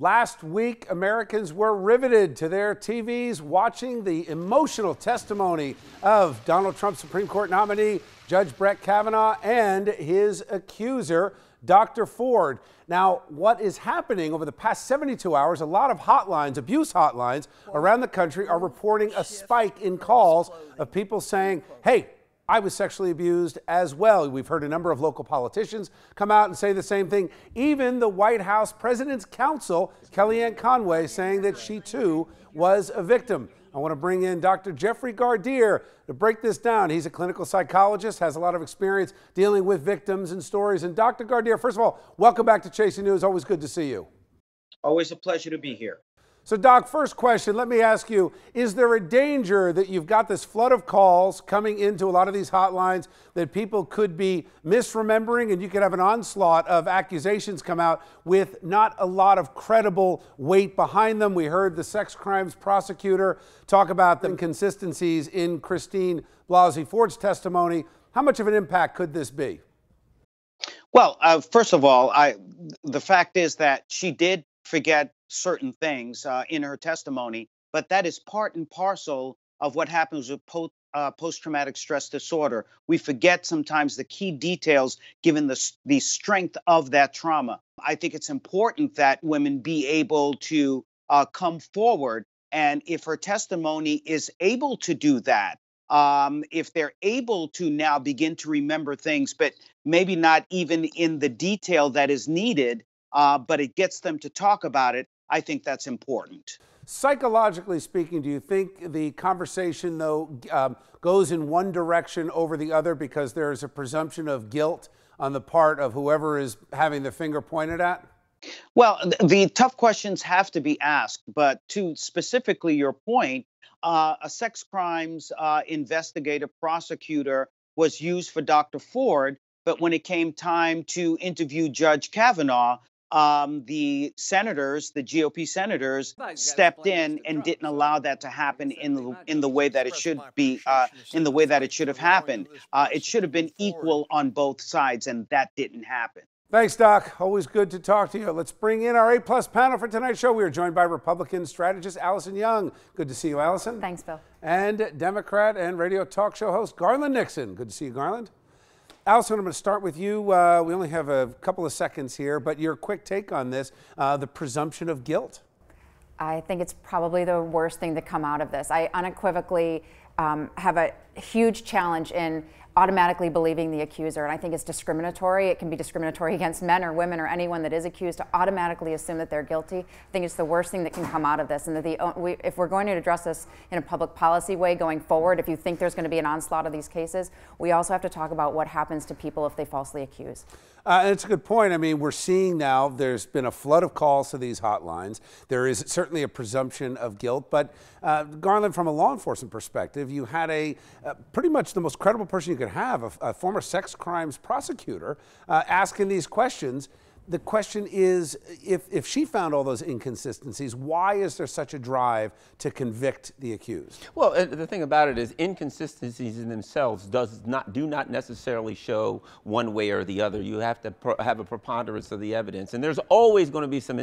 Last week, Americans were riveted to their TVs watching the emotional testimony of Donald Trump's Supreme Court nominee, Judge Brett Kavanaugh, and his accuser, Dr. Ford. Now, what is happening over the past 72 hours, a lot of hotlines, abuse hotlines around the country are reporting a spike in calls of people saying, hey, I was sexually abused as well. We've heard a number of local politicians come out and say the same thing. Even the White House President's Counsel, Kellyanne Conway, saying that she too was a victim. I want to bring in Dr. Jeffrey Gardier to break this down. He's a clinical psychologist, has a lot of experience dealing with victims and stories. And Dr. Gardier, first of all, welcome back to Chasing News. Always good to see you. Always a pleasure to be here. So, Doc, first question, let me ask you, is there a danger that you've got this flood of calls coming into a lot of these hotlines that people could be misremembering and you could have an onslaught of accusations come out with not a lot of credible weight behind them? We heard the sex crimes prosecutor talk about the inconsistencies in Christine Blasey Ford's testimony. How much of an impact could this be? Well, first of all, the fact is that she did forget certain things in her testimony, but that is part and parcel of what happens with post-traumatic stress disorder. We forget sometimes the key details given the strength of that trauma. I think it's important that women be able to come forward, and if her testimony is able to do that, if they're able to now begin to remember things, but maybe not even in the detail that is needed, but it gets them to talk about it, I think that's important. Psychologically speaking, do you think the conversation, though, goes in one direction over the other because there is a presumption of guilt on the part of whoever is having the finger pointed at? Well, the tough questions have to be asked, but to specifically your point, a sex crimes investigative prosecutor was used for Dr. Ford, but when it came time to interview Judge Kavanaugh, the senators, the GOP senators, stepped in and didn't allow that to happen in the way that it should be, in the way that it should have happened. It should have been equal on both sides, and that didn't happen. Thanks, Doc. Always good to talk to you. Let's bring in our A-plus panel for tonight's show. We are joined by Republican strategist Allison Young. Good to see you, Allison. Thanks, Bill. And Democrat and radio talk show host Garland Nixon. Good to see you, Garland. Allison, I'm going to start with you. We only have a couple of seconds here, but your quick take on this, the presumption of guilt. I think it's probably the worst thing to come out of this. I unequivocally have a huge challenge in automatically believing the accuser, and I think it's discriminatory. It can be discriminatory against men or women or anyone that is accused to automatically assume that they're guilty. I think it's the worst thing that can come out of this, and that if we're going to address this in a public policy way going forward, if you think there's going to be an onslaught of these cases, we also have to talk about what happens to people if they falsely accuse. And it's a good point. I mean, we're seeing now there's been a flood of calls to these hotlines. There is certainly a presumption of guilt. But Garland, from a law enforcement perspective, you had pretty much the most credible person you could have, a former sex crimes prosecutor, asking these questions. The question is, if she found all those inconsistencies, why is there such a drive to convict the accused? Well, the thing about it is inconsistencies in themselves do not necessarily show one way or the other. You have to have a preponderance of the evidence. And there's always going to be some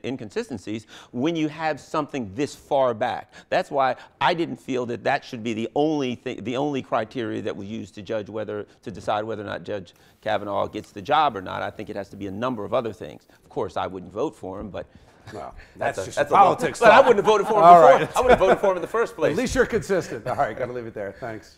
inconsistencies when you have something this far back. That's why I didn't feel that that should be the only criteria that was used to decide whether or not Judge Kavanaugh gets the job or not. I think it has to be a number of other things. Of course, I wouldn't vote for him, but well, that's just politics. But I wouldn't have voted for him before. I would have voted for him in the first place. At least you're consistent. All right, got to leave it there. Thanks.